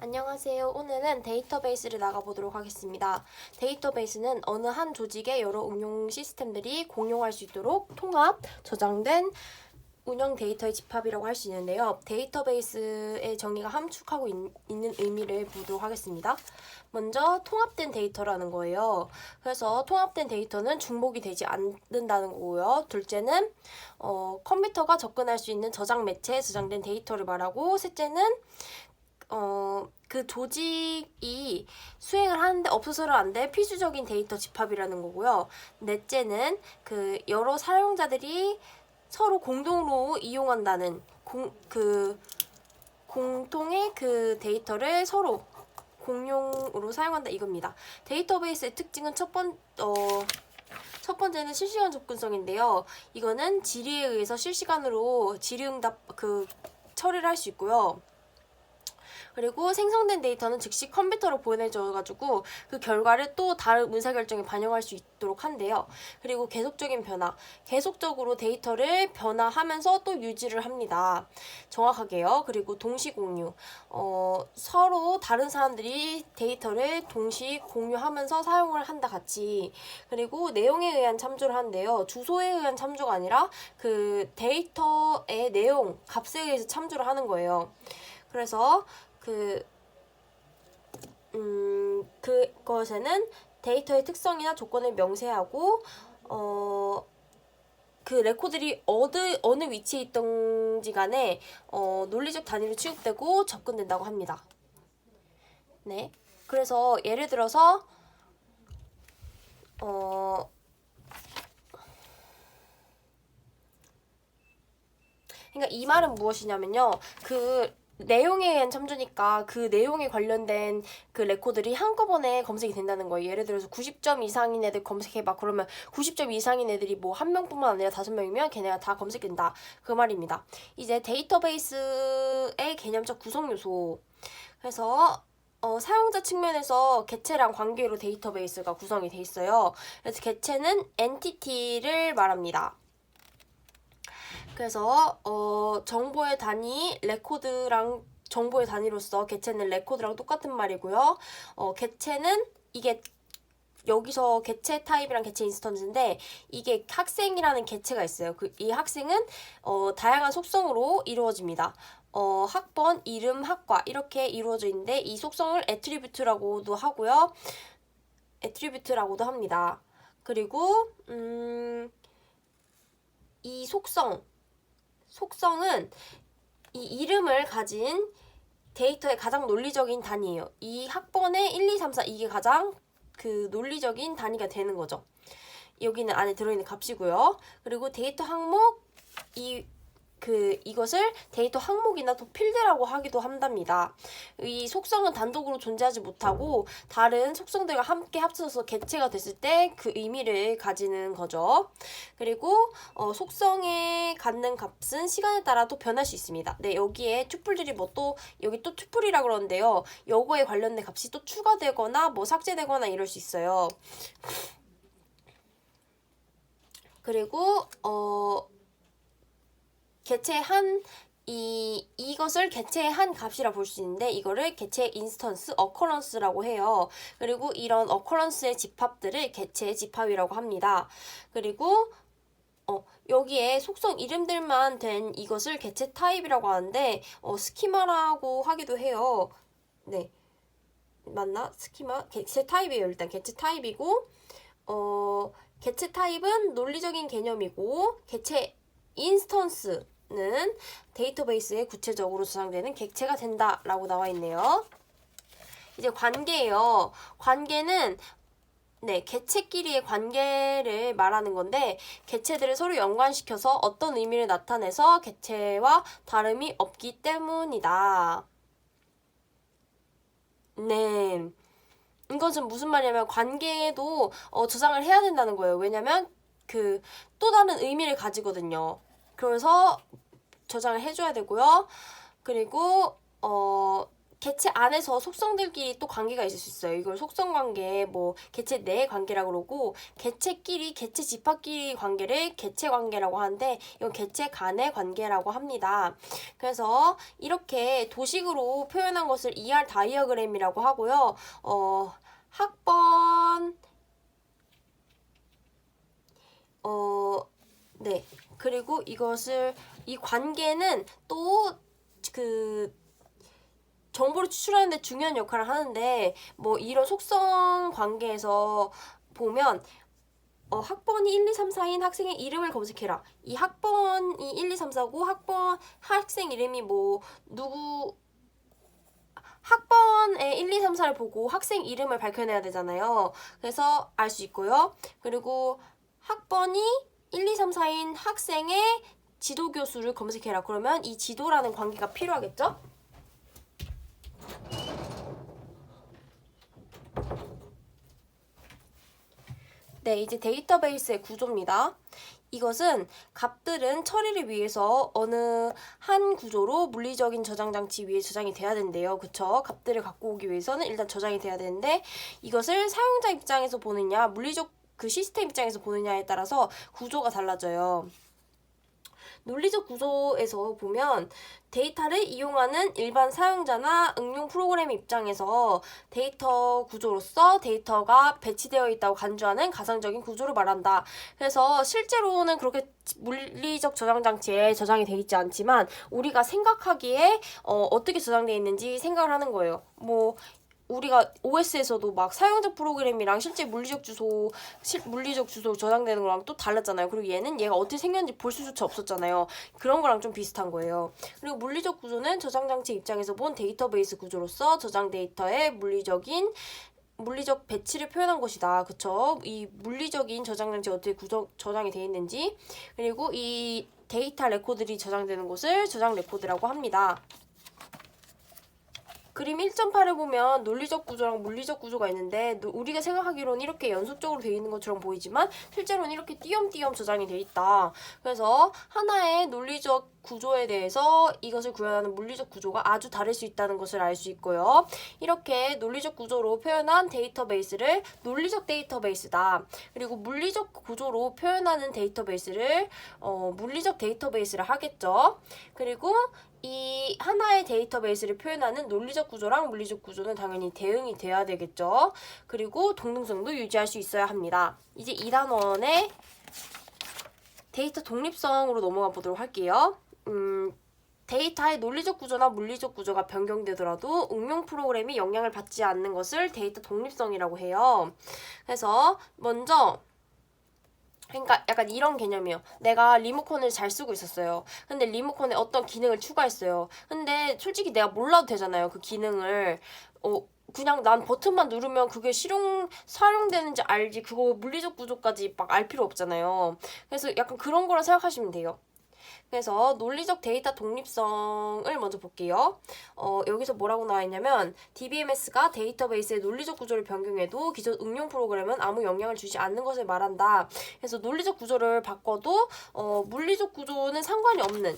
안녕하세요. 오늘은 데이터베이스를 나가보도록 하겠습니다. 데이터베이스는 어느 한 조직의 여러 응용 시스템들이 공용할 수 있도록 통합, 저장된 운영 데이터의 집합이라고 할 수 있는데요. 데이터베이스의 정의가 함축하고 있는 의미를 보도록 하겠습니다. 먼저 통합된 데이터라는 거예요. 그래서 통합된 데이터는 중복이 되지 않는다는 거고요. 둘째는 컴퓨터가 접근할 수 있는 저장 매체에 저장된 데이터를 말하고, 셋째는 그 조직이 수행을 하는데 없어서는 안 될 필수적인 데이터 집합이라는 거고요. 넷째는 그 여러 사용자들이 서로 공동으로 이용한다는 공통의 그 데이터를 서로 공용으로 사용한다 이겁니다. 데이터베이스의 특징은 첫 번째는 실시간 접근성인데요. 이거는 질의에 의해서 실시간으로 질의응답 처리를 할 수 있고요. 그리고 생성된 데이터는 즉시 컴퓨터로 보내줘가지고 그 결과를 또 다른 의사결정에 반영할 수 있도록 한대요. 그리고 계속적인 변화, 계속적으로 데이터를 변화하면서 또 유지를 합니다. 정확하게요. 그리고 동시 공유, 서로 다른 사람들이 데이터를 동시 공유하면서 사용을 한다 같이. 그리고 내용에 의한 참조를 한대요. 주소에 의한 참조가 아니라 그 데이터의 내용, 값에 의해서 참조를 하는 거예요. 그래서 그것에는 데이터의 특성이나 조건을 명세하고, 그 레코드들이 어느 위치에 있던지 간에 논리적 단위로 취급되고 접근된다고 합니다. 네. 그래서 예를 들어서 그러니까 이 말은 무엇이냐면요. 그 내용에 의한 참조니까 그 내용에 관련된 그 레코드들이 한꺼번에 검색이 된다는 거예요. 예를 들어서 90점 이상인 애들 검색해봐. 그러면 90점 이상인 애들이 뭐 한 명뿐만 아니라 5명이면 걔네가 다 검색된다. 그 말입니다. 이제 데이터베이스의 개념적 구성 요소. 그래서 사용자 측면에서 객체랑 관계로 데이터베이스가 구성이 돼 있어요. 그래서 객체는 엔티티를 말합니다. 그래서 정보의 단위 레코드랑 정보의 단위로서 객체는 레코드랑 똑같은 말이고요. 객체는 이게 여기서 객체 타입이랑 객체 인스턴스인데 이게 학생이라는 객체가 있어요. 이 학생은 다양한 속성으로 이루어집니다. 학번, 이름, 학과 이렇게 이루어져 있는데 이 속성을 애트리뷰트라고도 하고요. 애트리뷰트라고도 합니다. 그리고 이 속성은 이 이름을 가진 데이터의 가장 논리적인 단위예요. 이 학번의 1, 2, 3, 4 이게 가장 그 논리적인 단위가 되는 거죠. 여기는 안에 들어있는 값이고요. 그리고 데이터 항목 이것을 데이터 항목이나 또 필드라고 하기도 한답니다. 이 속성은 단독으로 존재하지 못하고 다른 속성들과 함께 합쳐서 객체가 됐을 때 그 의미를 가지는 거죠. 그리고 속성에 갖는 값은 시간에 따라 또 변할 수 있습니다. 네, 여기에 튜플들이 여기 또 튜플이라고 그러는데요. 요거에 관련된 값이 또 추가되거나 뭐 삭제되거나 이럴 수 있어요. 그리고 이것을 객체의 한 값이라 볼 수 있는데 이거를 객체의 인스턴스, 어커런스라고 해요. 그리고 이런 어커런스의 집합들을 객체의 집합이라고 합니다. 그리고 여기에 속성 이름들만 된 이것을 객체 타입이라고 하는데 스키마라고 하기도 해요. 네, 맞나? 스키마? 객체 타입이에요. 일단 객체 타입이고 객체 타입은 논리적인 개념이고 객체 인스턴스는 데이터베이스에 구체적으로 저장되는 객체가 된다라고 나와 있네요. 이제 관계예요. 관계는 객체끼리의 관계를 말하는 건데 객체들을 서로 연관시켜서 어떤 의미를 나타내서 객체와 다름이 없기 때문이다. 네. 이것은 무슨 말이냐면 관계도 저장을 해야 된다는 거예요. 왜냐면 또 다른 의미를 가지거든요. 그래서 저장을 해줘야 되고요. 그리고 개체 안에서 속성들끼리 또 관계가 있을 수 있어요. 이걸 속성 관계, 뭐 개체 내 관계라고 그러고, 개체끼리, 개체 집합끼리 관계를 개체 관계라고 하는데, 이건 개체 간의 관계라고 합니다. 그래서 이렇게 도식으로 표현한 것을 ER 다이어그램이라고 하고요. 학번 네. 그리고 이 관계는 또 정보를 추출하는데 중요한 역할을 하는데, 뭐 이런 속성 관계에서 보면 학번이 1, 2, 3, 4인 학생의 이름을 검색해라. 이 학번이 1, 2, 3, 4고 학생 이름이 뭐 학번에 1, 2, 3, 4를 보고 학생 이름을 밝혀내야 되잖아요. 그래서 알 수 있고요. 그리고 학번이 1, 2, 3, 4인 학생의 지도교수를 검색해라. 그러면 이 지도라는 관계가 필요하겠죠? 네, 이제 데이터베이스의 구조입니다. 이것은 값들은 처리를 위해서 어느 한 구조로 물리적인 저장 장치 위에 저장이 돼야 된대요. 그쵸? 값들을 갖고 오기 위해서는 일단 저장이 돼야 되는데, 이것을 사용자 입장에서 보느냐, 물리적 그 시스템 입장에서 보느냐에 따라서 구조가 달라져요. 논리적 구조에서 보면 데이터를 이용하는 일반 사용자나 응용 프로그램 입장에서 데이터 구조로서 데이터가 배치되어 있다고 간주하는 가상적인 구조를 말한다. 그래서 실제로는 그렇게 물리적 저장 장치에 저장이 되어 있지 않지만 우리가 생각하기에 어떻게 저장되어 있는지 생각을 하는 거예요. 뭐 우리가 OS에서도 막 사용자 프로그램이랑 실제 물리적 주소 저장되는 거랑 또 달랐잖아요. 그리고 얘가 어떻게 생겼는지 볼 수조차 없었잖아요. 그런 거랑 좀 비슷한 거예요. 그리고 물리적 구조는 저장 장치 입장에서 본 데이터베이스 구조로서 저장 데이터의 물리적 배치를 표현한 것이다. 그쵸? 이 물리적인 저장 장치 어떻게 저장이 되어 있는지, 그리고 이 데이터 레코드들이 저장되는 곳을 저장 레코드라고 합니다. 그림 1.8을 보면 논리적 구조랑 물리적 구조가 있는데, 우리가 생각하기로는 이렇게 연속적으로 되어 있는 것처럼 보이지만 실제로는 이렇게 띄엄띄엄 저장이 되어 있다. 그래서 하나의 논리적 구조에 대해서 이것을 구현하는 물리적 구조가 아주 다를 수 있다는 것을 알 수 있고요. 이렇게 논리적 구조로 표현한 데이터베이스를 논리적 데이터베이스다. 그리고 물리적 구조로 표현하는 데이터베이스를 물리적 데이터베이스를 하겠죠. 그리고 이 하나의 데이터베이스를 표현하는 논리적 구조랑 물리적 구조는 당연히 대응이 돼야 되겠죠. 그리고 동등성도 유지할 수 있어야 합니다. 이제 2단원의 데이터 독립성으로 넘어가 보도록 할게요. 데이터의 논리적 구조나 물리적 구조가 변경되더라도 응용 프로그램이 영향을 받지 않는 것을 데이터 독립성이라고 해요. 그래서 먼저 그러니까 약간 이런 개념이에요. 내가 리모컨을 잘 쓰고 있었어요. 근데 리모컨에 어떤 기능을 추가했어요. 근데 솔직히 내가 몰라도 되잖아요. 그 기능을. 그냥 난 버튼만 누르면 그게 사용되는지 알지, 그거 물리적 구조까지 막 알 필요 없잖아요. 그래서 약간 그런 거라 생각하시면 돼요. 그래서 논리적 데이터 독립성을 먼저 볼게요. 여기서 뭐라고 나와 있냐면 DBMS가 데이터베이스의 논리적 구조를 변경해도 기존 응용 프로그램은 아무 영향을 주지 않는 것을 말한다. 그래서 논리적 구조를 바꿔도 물리적 구조는 상관이 없는,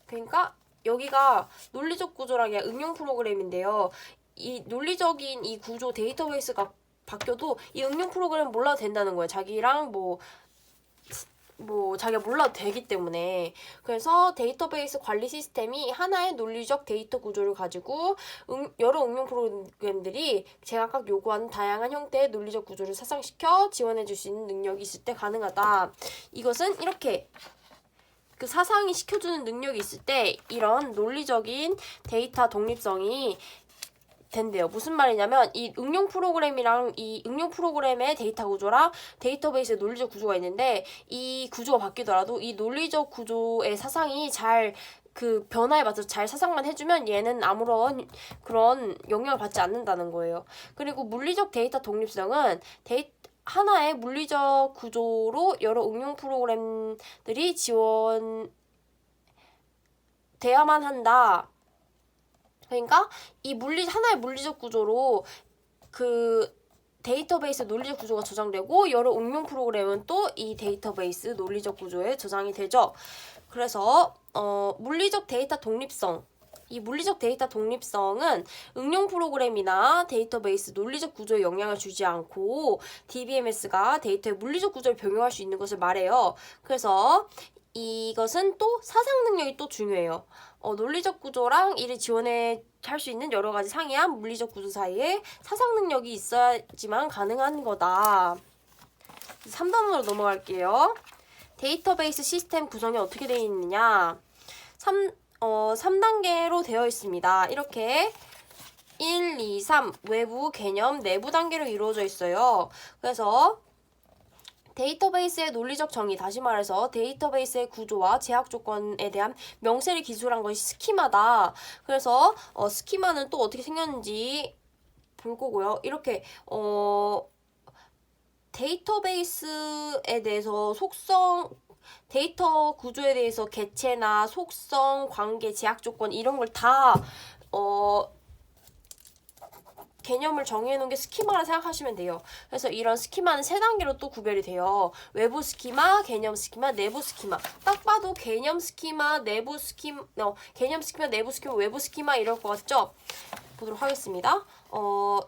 그러니까 여기가 논리적 구조랑 응용 프로그램인데요. 이 논리적인 이 구조 데이터베이스가 바뀌어도 이 응용 프로그램 몰라도 된다는 거예요. 자기랑 자기가 몰라도 되기 때문에. 그래서 데이터베이스 관리 시스템이 하나의 논리적 데이터 구조를 가지고 여러 응용 프로그램들이 제각각 요구하는 다양한 형태의 논리적 구조를 사상시켜 지원해 줄 수 있는 능력이 있을 때 가능하다. 이것은 이렇게 그 사상이 시켜주는 능력이 있을 때 이런 논리적인 데이터 독립성이 된대요. 무슨 말이냐면 이 응용 프로그램이랑 이 응용 프로그램의 데이터 구조랑 데이터베이스의 논리적 구조가 있는데, 이 구조가 바뀌더라도 이 논리적 구조의 사상이 잘 그 변화에 맞춰서 잘 사상만 해주면 얘는 아무런 그런 영향을 받지 않는다는 거예요. 그리고 물리적 데이터 독립성은 하나의 물리적 구조로 여러 응용 프로그램들이 지원돼야만 한다. 그러니까 하나의 물리적 구조로 그 데이터베이스 논리적 구조가 저장되고 여러 응용 프로그램은 또 이 데이터베이스 논리적 구조에 저장이 되죠. 그래서 물리적 데이터 독립성, 이 물리적 데이터 독립성은 응용 프로그램이나 데이터베이스 논리적 구조에 영향을 주지 않고 DBMS가 데이터의 물리적 구조를 병용할 수 있는 것을 말해요. 그래서 이것은 또 사상 능력이 또 중요해요. 논리적 구조랑 이를 지원해 할 수 있는 여러 가지 상이한 물리적 구조 사이에 사상 능력이 있어야지만 가능한 거다. 3단으로 넘어갈게요. 데이터베이스 시스템 구성이 어떻게 되어 있느냐. 3단계로 되어 있습니다. 이렇게 1, 2, 3 외부 개념 내부 단계로 이루어져 있어요. 그래서 데이터베이스의 논리적 정의, 다시 말해서 데이터베이스의 구조와 제약 조건에 대한 명세를 기술한 것이 스키마다. 그래서 스키마는 또 어떻게 생겼는지 볼 거고요. 이렇게 데이터베이스에 대해서 속성, 데이터 구조에 대해서 개체나 속성, 관계, 제약 조건 이런 걸 다 개념을 정의해 놓은 게 스키마라 생각하시면 돼요. 그래서 이런 스키마는 3단계로 또 구별이 돼요. 외부 스키마, 개념 스키마, 내부 스키마. 딱 봐도 개념 스키마, 내부 스키마, 개념 스키마, 내부 스키마, 외부 스키마 이럴 것 같죠? 보도록 하겠습니다.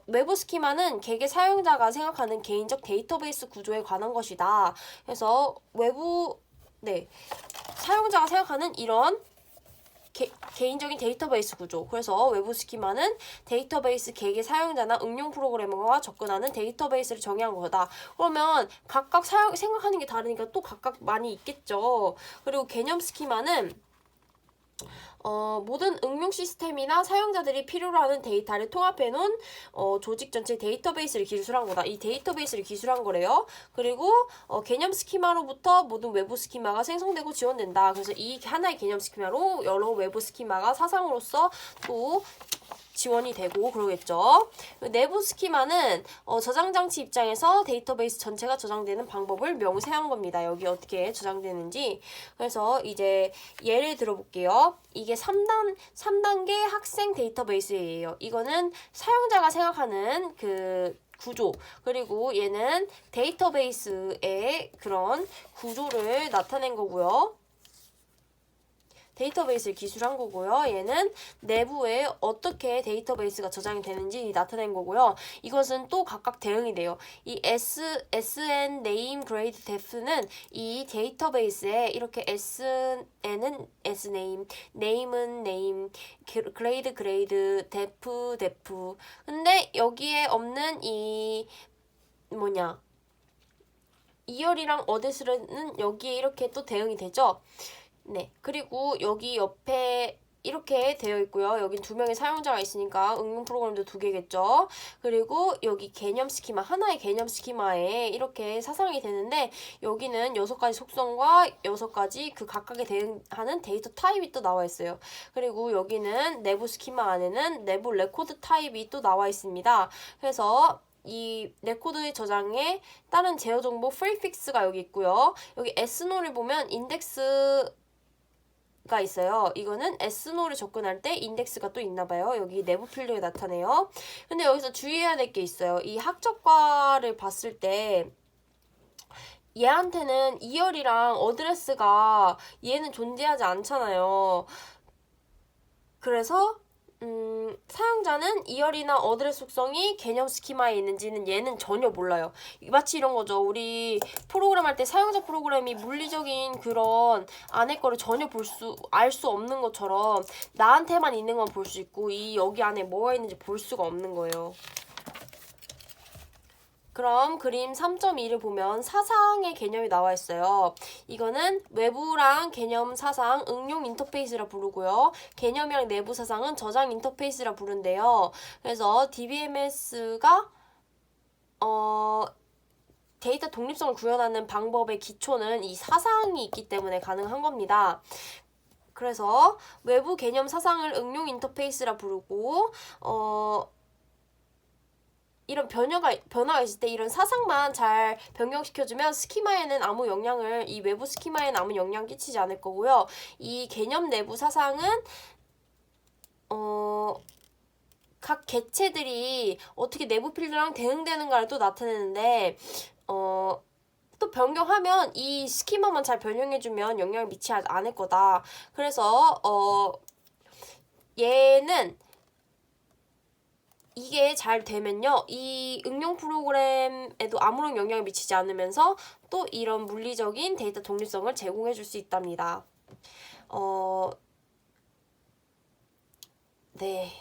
외부 스키마는 개개 사용자가 생각하는 개인적 데이터베이스 구조에 관한 것이다. 그래서 외부, 사용자가 생각하는 이런 개인적인 데이터베이스 구조. 그래서 외부 스키마는 데이터베이스 개개 사용자나 응용 프로그래머가 접근하는 데이터베이스를 정의한 거다. 그러면 각각 생각하는 게 다르니까 또 각각 많이 있겠죠. 그리고 개념 스키마는 모든 응용 시스템이나 사용자들이 필요로 하는 데이터를 통합해 놓은 조직 전체 데이터베이스를 기술한 거다. 이 데이터베이스를 기술한 거래요. 그리고 개념 스키마로부터 모든 외부 스키마가 생성되고 지원된다. 그래서 이 하나의 개념 스키마로 여러 외부 스키마가 사상으로서 또 지원이 되고 그러겠죠. 내부 스키마는 저장 장치 입장에서 데이터베이스 전체가 저장되는 방법을 명세한 겁니다. 여기 어떻게 저장되는지. 그래서 이제 예를 들어볼게요. 이게 3단계 학생 데이터베이스예요. 이거는 사용자가 생각하는 그 구조, 그리고 얘는 데이터베이스의 그런 구조를 나타낸 거고요. 데이터베이스를 기술한 거고요. 얘는 내부에 어떻게 데이터베이스가 저장이 되는지 나타낸 거고요. 이것은 또 각각 대응이 돼요. 이 SN name grade def는 이 데이터베이스에 이렇게 SN은 SName, name은 name, grade grade, def def. 근데 여기에 없는 이 이열이랑 어데스는 여기에 이렇게 또 대응이 되죠. 네, 그리고 여기 옆에 이렇게 되어 있고요. 여긴 2명의 사용자가 있으니까 응용 프로그램도 2개겠죠. 그리고 여기 개념 스키마, 하나의 개념 스키마에 이렇게 사상이 되는데 여기는 6가지 속성과 6가지 그 각각에 대응하는 데이터 타입이 또 나와 있어요. 그리고 여기는 내부 스키마 안에는 내부 레코드 타입이 또 나와 있습니다. 그래서 이 레코드의 저장에 따른 제어 정보 프리픽스가 여기 있고요. 여기 S노를 보면 인덱스 가 있어요. 이거는 S노를 접근할 때 인덱스가 또 있나봐요. 여기 내부 필드에 나타내요. 근데 여기서 주의해야 될 게 있어요. 이 학적과를 봤을 때 얘한테는 이열이랑 어드레스가 얘는 존재하지 않잖아요. 그래서 사용자는 이열이나 어드레스 속성이 개념 스키마에 있는지는 얘는 전혀 몰라요. 마치 이런 거죠. 우리 프로그램 할 때 사용자 프로그램이 물리적인 그런 안에 거를 전혀 알 수 없는 것처럼 나한테만 있는 건 볼 수 있고 여기 안에 뭐가 있는지 볼 수가 없는 거예요. 그럼 그림 3.2를 보면 사상의 개념이 나와 있어요. 이거는 외부랑 개념 사상 응용 인터페이스라 부르고요. 개념이랑 내부 사상은 저장 인터페이스라 부른대요. 그래서 DBMS가 데이터 독립성을 구현하는 방법의 기초는 이 사상이 있기 때문에 가능한 겁니다. 그래서 외부 개념 사상을 응용 인터페이스라 부르고 이런 변화가 있을 때 이런 사상만 잘 변경시켜주면 스키마에는 이 외부 스키마에는 아무 영향 끼치지 않을 거고요. 이 개념 내부 사상은 각 개체들이 어떻게 내부 필드랑 대응되는가를 또 나타내는데 또 변경하면 이 스키마만 잘 변형해주면 영향을 미치지 않을 거다. 그래서 얘는 이게 잘 되면요, 이 응용 프로그램에도 아무런 영향을 미치지 않으면서 또 이런 물리적인 데이터 독립성을 제공해 줄 수 있답니다. 네.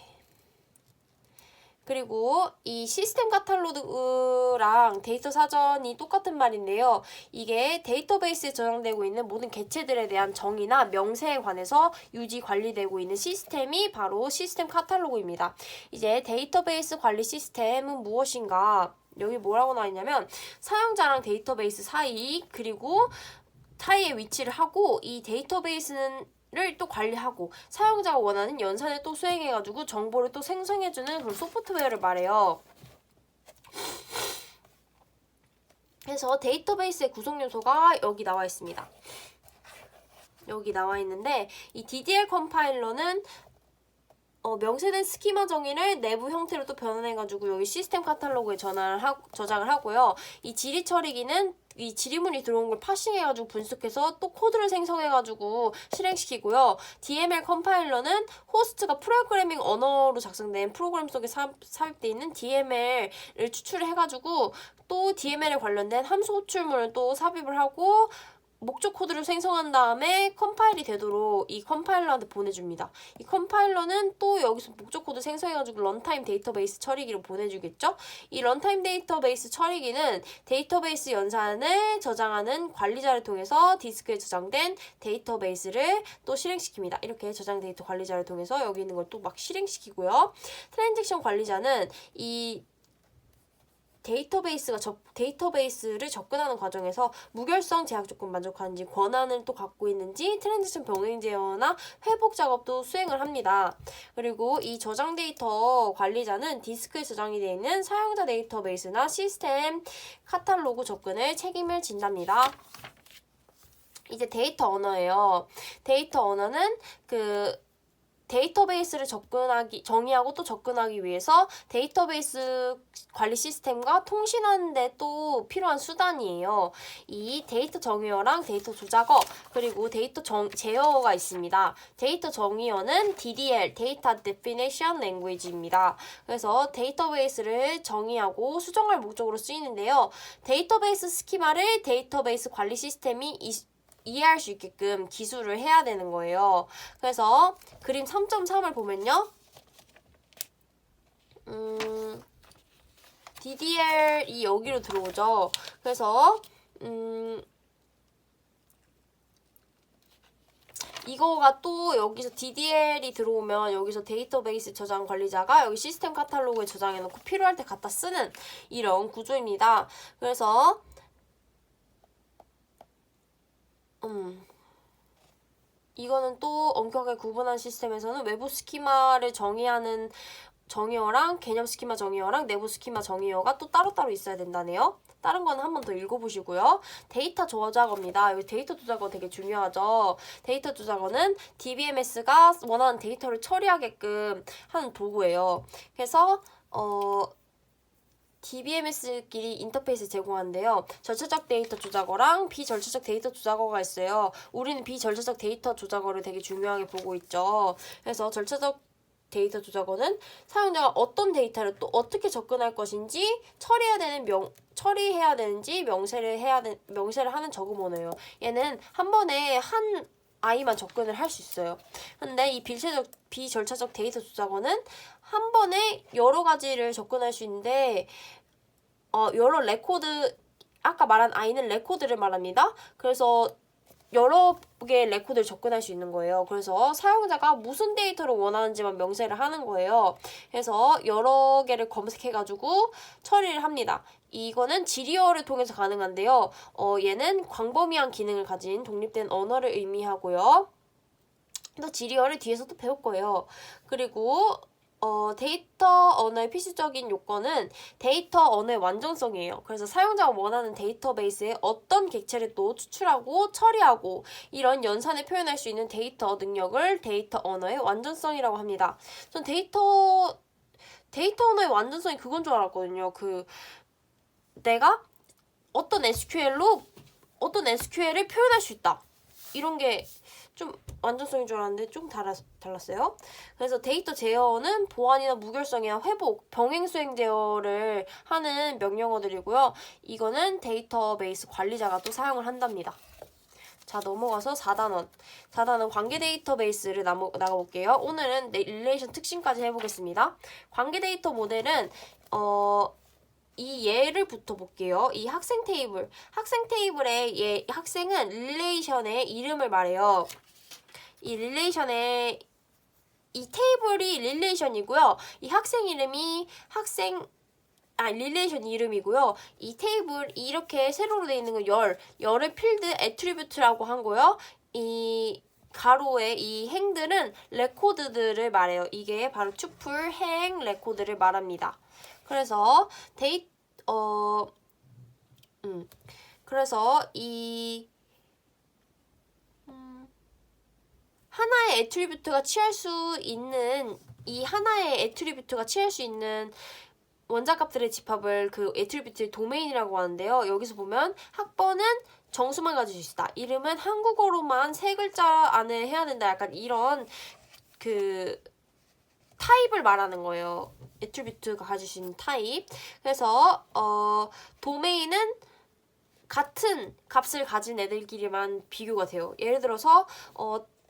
그리고 이 시스템 카탈로그랑 데이터 사전이 똑같은 말인데요. 이게 데이터베이스에 저장되고 있는 모든 객체들에 대한 정의나 명세에 관해서 유지 관리되고 있는 시스템이 바로 시스템 카탈로그입니다. 이제 데이터베이스 관리 시스템은 무엇인가? 여기 뭐라고 나와 있냐면 사용자랑 데이터베이스 사이 그리고 사이에 위치를 하고 이 데이터베이스는 를 또 관리하고 사용자가 원하는 연산을 또 수행해가지고 정보를 또 생성해주는 그런 소프트웨어를 말해요. 그래서 데이터베이스의 구성 요소가 여기 나와 있습니다. 여기 나와 있는데 이 DDL 컴파일러는 명세된 스키마 정의를 내부 형태로 또 변환해가지고 여기 시스템 카탈로그에 저장을 하고요. 이 지리 처리기는 이 지리문이 들어온 걸 파싱해가지고 분석해서 또 코드를 생성해가지고 실행시키고요. DML 컴파일러는 호스트가 프로그래밍 언어로 작성된 프로그램 속에 삽입되어 있는 DML을 추출해가지고 또 DML에 관련된 함수 호출문을 또 삽입을 하고 목적 코드를 생성한 다음에 컴파일이 되도록 이 컴파일러한테 보내줍니다. 이 컴파일러는 또 여기서 목적 코드 생성해가지고 런타임 데이터베이스 처리기로 보내주겠죠? 이 런타임 데이터베이스 처리기는 데이터베이스 연산을 저장하는 관리자를 통해서 디스크에 저장된 데이터베이스를 또 실행시킵니다. 이렇게 저장 데이터 관리자를 통해서 여기 있는 걸 또 막 실행시키고요. 트랜잭션 관리자는 이 데이터베이스를 접근하는 과정에서 무결성 제약 조건 만족하는지 권한을 또 갖고 있는지 트랜지션 병행 제어나 회복 작업도 수행을 합니다. 그리고 이 저장 데이터 관리자는 디스크에 저장이 되어 있는 사용자 데이터베이스나 시스템 카탈로그 접근을 책임을 진답니다. 이제 데이터 언어예요. 데이터 언어는 데이터베이스를 정의하고 또 접근하기 위해서 데이터베이스 관리 시스템과 통신하는데 또 필요한 수단이에요. 이 데이터 정의어랑 데이터 조작어 그리고 데이터 제어어가 있습니다. 데이터 정의어는 DDL, Data Definition Language입니다. 그래서 데이터베이스를 정의하고 수정할 목적으로 쓰이는데요. 데이터베이스 스키마를 데이터베이스 관리 시스템이 이해할 수 있게끔 기술을 해야 되는 거예요. 그래서 그림 3.3을 보면요. DDL이 여기로 들어오죠. 그래서 이거가 또 여기서 DDL이 들어오면 여기서 데이터베이스 저장 관리자가 여기 시스템 카탈로그에 저장해놓고 필요할 때 갖다 쓰는 이런 구조입니다. 그래서 이거는 또 엄격하게 구분한 시스템에서는 외부 스키마를 정의하는 정의어랑 개념 스키마 정의어랑 내부 스키마 정의어가 또 따로따로 있어야 된다네요. 다른 거는 한 번 더 읽어보시고요. 데이터 조작어입니다. 여기 데이터 조작어 되게 중요하죠. 데이터 조작어는 DBMS가 원하는 데이터를 처리하게끔 하는 도구예요. 그래서 DBMS끼리 인터페이스 제공하는데요. 절차적 데이터 조작어랑 비절차적 데이터 조작어가 있어요. 우리는 비절차적 데이터 조작어를 되게 중요하게 보고 있죠. 그래서 절차적 데이터 조작어는 사용자가 어떤 데이터를 또 어떻게 접근할 것인지 처리해야 되는지 명세를 하는 저금 언어예요. 얘는 한 번에 한 아이만 접근을 할 수 있어요. 근데 이 비절차적 데이터 조작어는 한 번에 여러 가지를 접근할 수 있는데 여러 레코드, 아까 말한 아이는 레코드를 말합니다. 그래서 여러 개의 레코드를 접근할 수 있는 거예요. 그래서 사용자가 무슨 데이터를 원하는지만 명세를 하는 거예요. 그래서 여러 개를 검색해가지고 처리를 합니다. 이거는 지리어를 통해서 가능한데요. 얘는 광범위한 기능을 가진 독립된 언어를 의미하고요. 또 지리어를 뒤에서 또 배울 거예요. 그리고 데이터 언어의 필수적인 요건은 데이터 언어의 완전성이에요. 그래서 사용자가 원하는 데이터베이스에 어떤 객체를 또 추출하고 처리하고 이런 연산을 표현할 수 있는 데이터 능력을 데이터 언어의 완전성이라고 합니다. 전 데이터 언어의 완전성이 그건 줄 알았거든요. 내가 어떤 SQL을 표현할 수 있다. 이런 게 좀 완전성인 줄 알았는데 좀 달랐어요. 그래서 데이터 제어는 보안이나 무결성이나 회복, 병행 수행 제어를 하는 명령어들이고요. 이거는 데이터베이스 관리자가 또 사용을 한답니다. 자, 넘어가서 4단원. 4단원 관계 데이터베이스를 나가볼게요. 오늘은 릴레이션 특징까지 해보겠습니다. 관계 데이터 모델은 이 예를 붙어볼게요. 이 학생 테이블. 학생 테이블의 학생은 릴레이션의 이름을 말해요. 이 릴레이션의 이 테이블이 릴레이션이고요. 이 학생 이름이 릴레이션 이름이고요. 이 테이블 이렇게 세로로 되어 있는 건 열의 필드 애트리뷰트라고 한 거요. 이 가로의 이 행들은 레코드들을 말해요. 이게 바로 투플 행 레코드를 말합니다. 그래서 그래서 이 하나의 애트리뷰트가 취할 수 있는 원자값들의 집합을 그 애트리뷰트의 도메인이라고 하는데요. 여기서 보면 학번은 정수만 가질 수 있다. 이름은 한국어로만 3글자 안에 해야 된다. 약간 이런 그 타입을 말하는 거예요. 애트리뷰트가 가질 수 있는 타입. 그래서 도메인은 같은 값을 가진 애들끼리만 비교가 돼요. 예를 들어서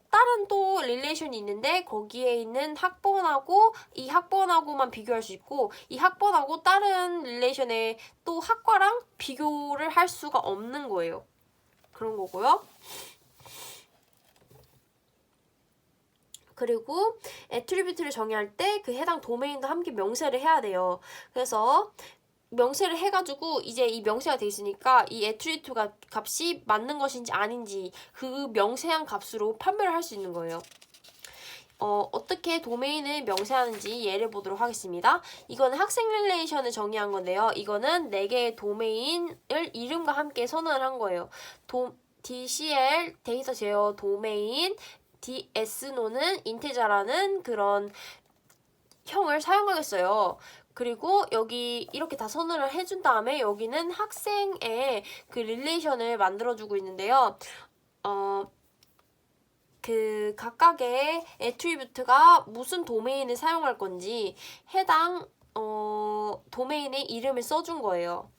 다른 또 릴레이션이 있는데 거기에 있는 학번하고 이 학번하고만 비교할 수 있고 이 학번하고 다른 릴레이션의 또 학과랑 비교를 할 수가 없는 거예요. 그런 거고요. 그리고 애트리뷰트를 정의할 때 그 해당 도메인도 함께 명세를 해야 돼요. 그래서 명세를 해가지고 이제 이 명세가 돼 있으니까 이 애트리뷰트 값이 맞는 것인지 아닌지 그 명세한 값으로 판별을 할 수 있는 거예요. 어떻게 도메인을 명세하는지 예를 보도록 하겠습니다. 이거는 학생 릴레이션을 정의한 건데요. 이거는 4개의 도메인을 이름과 함께 선언을 한 거예요. DCL 데이터 제어 도메인, DS노는 인테저라는 그런 형을 사용하겠어요. 그리고 여기 이렇게 다 선언을 해준 다음에 여기는 학생의 그 릴레이션을 만들어주고 있는데요. 그 각각의 애트리뷰트가 무슨 도메인을 사용할 건지 해당 도메인의 이름을 써준 거예요.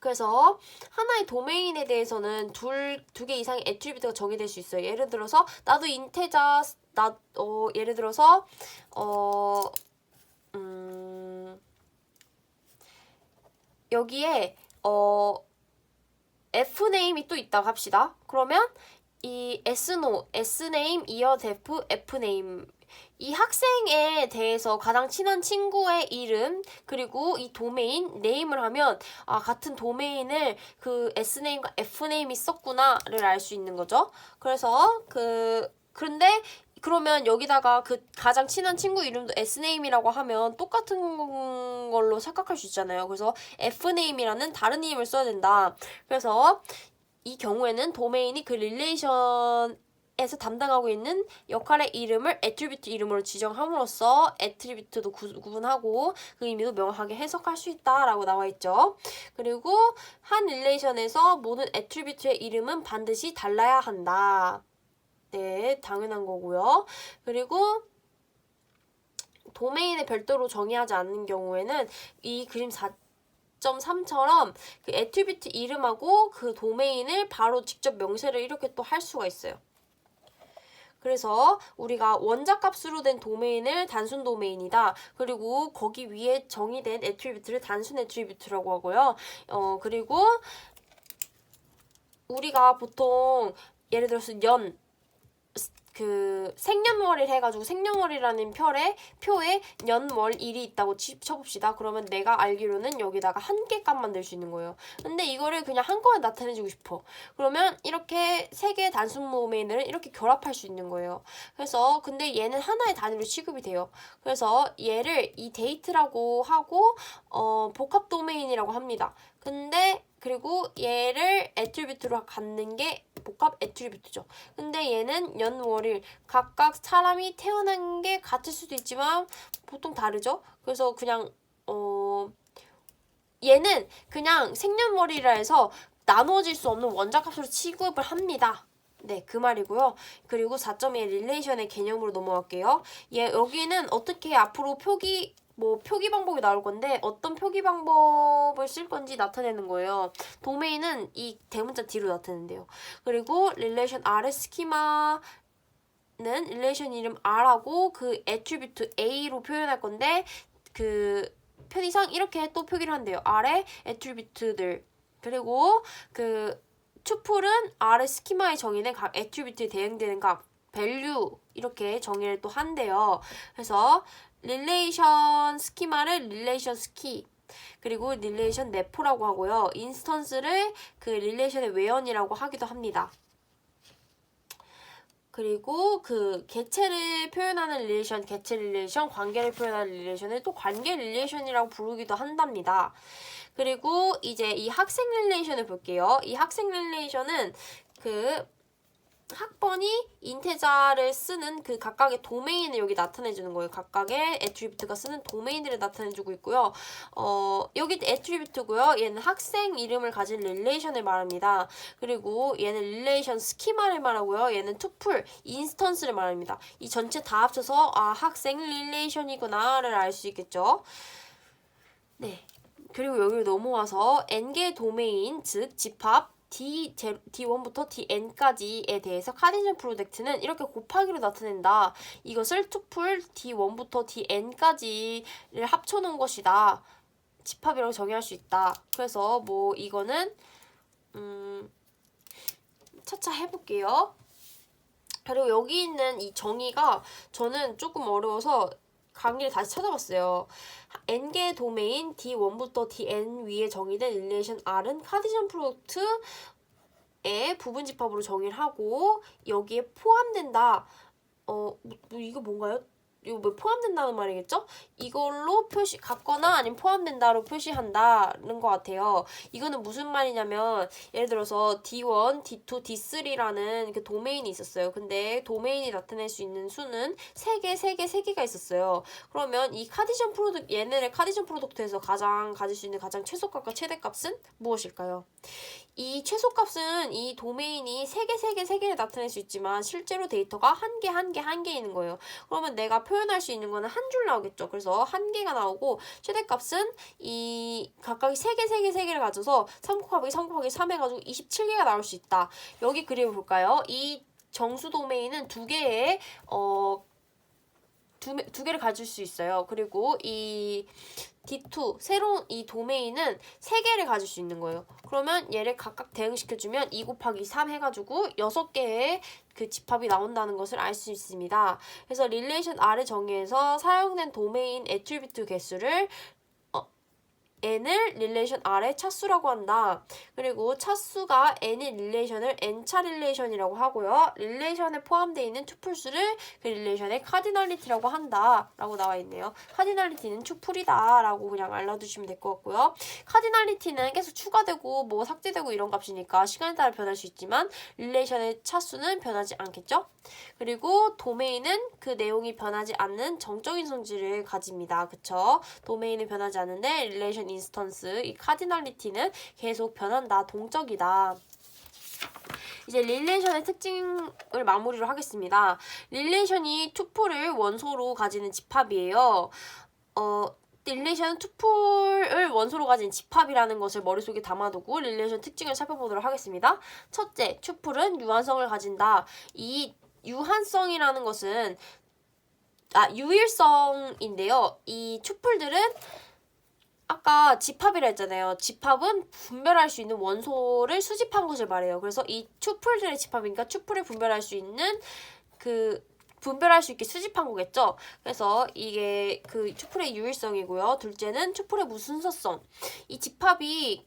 그래서 하나의 도메인에 대해서는 두 개 이상의 애트리뷰트가 정의될 수 있어요. 예를 들어서 나도 인테자 예를 들어서 여기에 fname이 또 있다고 합시다. 그러면 이 sname, eardef, fname 이 학생에 대해서 가장 친한 친구의 이름 그리고 이 도메인 name을 하면 같은 도메인을 그 sname과 fname이 썼구나를 알 수 있는 거죠. 그래서 그런데 그러면 여기다가 그 가장 친한 친구 이름도 sname이라고 하면 똑같은 걸로 착각할 수 있잖아요. 그래서 fname이라는 다른 이름을 써야 된다. 그래서 이 경우에는 도메인이 그 릴레이션에서 담당하고 있는 역할의 이름을 애트리뷰트 이름으로 지정함으로써 애트리뷰트도 구분하고 그 의미도 명확하게 해석할 수 있다라고 나와 있죠. 그리고 한 릴레이션에서 모든 애트리뷰트의 이름은 반드시 달라야 한다. 네, 당연한 거고요. 그리고 도메인을 별도로 정의하지 않는 경우에는 이 그림 4.3처럼 그 애트리뷰트 이름하고 그 도메인을 바로 직접 명세를 이렇게 또 할 수가 있어요. 그래서 우리가 원자값으로 된 도메인을 단순 도메인이다. 그리고 거기 위에 정의된 애트리뷰트를 단순 애트리뷰트라고 하고요. 그리고 우리가 보통 예를 들어서 생년월일 해가지고 생년월일이라는 표에 년월일이 있다고 쳐봅시다. 그러면 내가 알기로는 여기다가 한 개 값만 낼 수 있는 거예요. 근데 이거를 그냥 한꺼번에 나타내주고 싶어. 그러면 이렇게 3개의 단순 도메인을 이렇게 결합할 수 있는 거예요. 그래서 근데 얘는 하나의 단위로 취급이 돼요. 그래서 얘를 이 데이트라고 하고 복합 도메인이라고 합니다. 근데 그리고 얘를 애트리뷰트로 갖는 게 복합 애트리뷰트죠. 근데 얘는 연월일 각각 사람이 태어난 게 같을 수도 있지만 보통 다르죠. 그래서 그냥 얘는 그냥 생년월일이라 해서 나누어질 수 없는 원자값으로 취급을 합니다. 네, 그 말이고요. 그리고 4.2의 릴레이션의 개념으로 넘어갈게요. 여기는 어떻게 앞으로 표기 방법이 나올 건데 어떤 표기 방법을 쓸 건지 나타내는 거예요. 도메인은 이 대문자 D로 나타낸대요. 그리고 릴레이션 R의 스키마는 릴레이션 이름 R하고 그 애트리뷰트 A로 표현할 건데 그 편의상 이렇게 또 표기를 한대요. R의 애트리뷰트들. 그리고 그 투풀은 R의 스키마에 정의된 각 애트리뷰트에 대응되는 각 밸류 이렇게 정의를 또 한대요. 그래서 릴레이션 스키마를 릴레이션 스키 그리고 릴레이션 네포라고 하고요. 인스턴스를 그 릴레이션의 외연이라고 하기도 합니다. 그리고 그 개체를 표현하는 릴레이션, 개체 릴레이션, 관계를 표현하는 릴레이션을 또 관계 릴레이션이라고 부르기도 한답니다. 그리고 이제 이 학생 릴레이션을 볼게요. 이 학생 릴레이션은 그 학번이 인테자를 쓰는 그 각각의 도메인을 여기 나타내주는 거예요. 각각의 애트리뷰트가 쓰는 도메인들을 나타내주고 있고요. 여기 애트리뷰트고요. 얘는 학생 이름을 가진 릴레이션을 말합니다. 그리고 얘는 릴레이션 스키마를 말하고요. 얘는 투풀, 인스턴스를 말합니다. 이 전체 다 합쳐서 학생 릴레이션이구나를 알 수 있겠죠. 네. 그리고 여기로 넘어와서 n개 도메인, 즉 집합 D1부터 DN까지에 대해서 카디션 프로덕트는 이렇게 곱하기로 나타낸다. 이것을 투풀 D1부터 DN까지를 합쳐놓은 것이다. 집합이라고 정의할 수 있다. 그래서 뭐 이거는 차차 해볼게요. 그리고 여기 있는 이 정의가 저는 조금 어려워서 강의를 다시 찾아봤어요. n개 도메인 D1부터 Dn 위에 정의된 릴레이션 R은 카디션 프로덕트의 부분 집합으로 정의를 하고 여기에 포함된다. 이거 뭔가요? 이거 뭐 포함된다는 말이겠죠? 이걸로 갖거나 아니면 포함된다로 표시한다는 것 같아요. 이거는 무슨 말이냐면 예를 들어서 D1, D2, D3라는 그 도메인이 있었어요. 근데 도메인이 나타낼 수 있는 수는 3개가 있었어요. 그러면 이 카디션 프로덕트, 얘네를 카디션 프로덕트에서 가질 수 있는 가장 최소값과 최대값은 무엇일까요? 이 최소값은 이 도메인이 3개를 나타낼 수 있지만 실제로 데이터가 한 개 있는 거예요. 그러면 내가 표현할 수 있는 거는 한 줄 나오겠죠. 그래서 한 개가 나오고 최대값은 이 각각이 3개를 가져서 3 곱하기 3 해가지고 27개가 나올 수 있다. 여기 그림을 볼까요? 이 정수 도메인은 두 개의 두 개를 가질 수 있어요. 그리고 이 D2, 새로운 이 도메인은 3개를 가질 수 있는 거예요. 그러면 얘를 각각 대응시켜주면 2 곱하기 3 해가지고 6개의 그 집합이 나온다는 것을 알 수 있습니다. 그래서 릴레이션 R을 정의해서 사용된 도메인 애트리뷰트 개수를 n을 릴레이션 R의 차수라고 한다. 그리고 차수가 n의 릴레이션을 n차 릴레이션이라고 하고요. 릴레이션에 포함되어 있는 투풀수를 그 릴레이션의 카디널리티라고 한다. 라고 나와 있네요. 카디널리티는 투풀이다. 라고 그냥 알려두시면 될 것 같고요. 카디널리티는 계속 추가되고 뭐 삭제되고 이런 값이니까 시간에 따라 변할 수 있지만 릴레이션의 차수는 변하지 않겠죠? 그리고 도메인은 그 내용이 변하지 않는 정적인 성질을 가집니다. 그쵸? 도메인은 변하지 않는데 릴레이션 인스턴스, 이 카디널리티는 계속 변한다. 동적이다. 이제 릴레이션의 특징을 마무리로 하겠습니다. 릴레이션이 투풀을 원소로 가지는 집합이에요. 릴레이션은 투풀을 원소로 가진 집합이라는 것을 머릿속에 담아두고 릴레이션 특징을 살펴보도록 하겠습니다. 첫째, 투풀은 유한성을 가진다. 이 유한성이라는 것은 유일성인데요. 이 투풀들은 아까 집합이라 했잖아요. 집합은 분별할 수 있는 원소를 수집한 것을 말해요. 그래서 이 투풀들의 집합이니까 투풀을 분별할 수 있는 분별할 수 있게 수집한 거겠죠. 그래서 이게 그 투풀의 유일성이고요. 둘째는 투풀의 무순서성. 이 집합이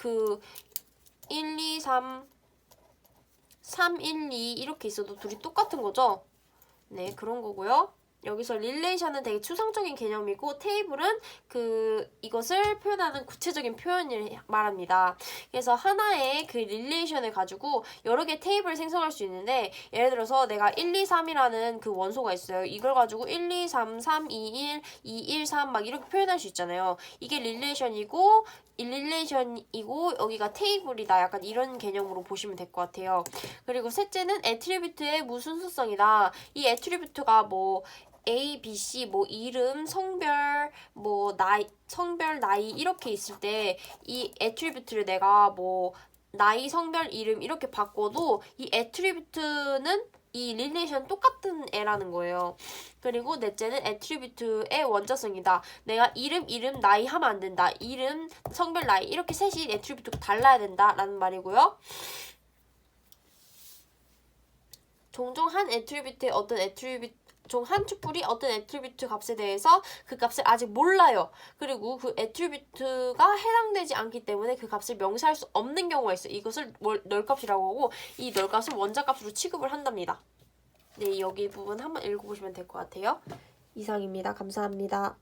1, 2, 3, 1, 2 이렇게 있어도 둘이 똑같은 거죠. 네, 그런 거고요. 여기서 릴레이션은 되게 추상적인 개념이고 테이블은 이것을 표현하는 구체적인 표현을 말합니다. 그래서 하나의 그 릴레이션을 가지고 여러 개의 테이블을 생성할 수 있는데 예를 들어서 내가 1, 2, 3이라는 그 원소가 있어요. 이걸 가지고 1, 2, 3, 3, 2, 1, 2, 1, 3 막 이렇게 표현할 수 있잖아요. 이게 릴레이션이고 여기가 테이블이다. 약간 이런 개념으로 보시면 될 것 같아요. 그리고 셋째는 애트리뷰트의 무순수성이다. 이 애트리뷰트가 뭐 A, B, C, 뭐 이름, 성별, 뭐 성별, 나이 이렇게 있을 때 이 애트리뷰트를 내가 뭐 나이, 성별, 이름 이렇게 바꿔도 이 애트리뷰트는 이 릴레이션 똑같은 애라는 거예요. 그리고 넷째는 애트리뷰트의 원자성이다. 내가 이름, 나이 하면 안 된다. 이름, 성별, 나이 이렇게 셋이 애트리뷰트가 달라야 된다라는 말이고요. 종종 한 튜플이 어떤 애트리뷰트 값에 대해서 그 값을 아직 몰라요. 그리고 그 애트리뷰트가 해당되지 않기 때문에 그 값을 명시할 수 없는 경우가 있어요. 이것을 널값이라고 하고 이 널값을 원자값으로 취급을 한답니다. 네, 여기 부분 한번 읽어보시면 될 것 같아요. 이상입니다. 감사합니다.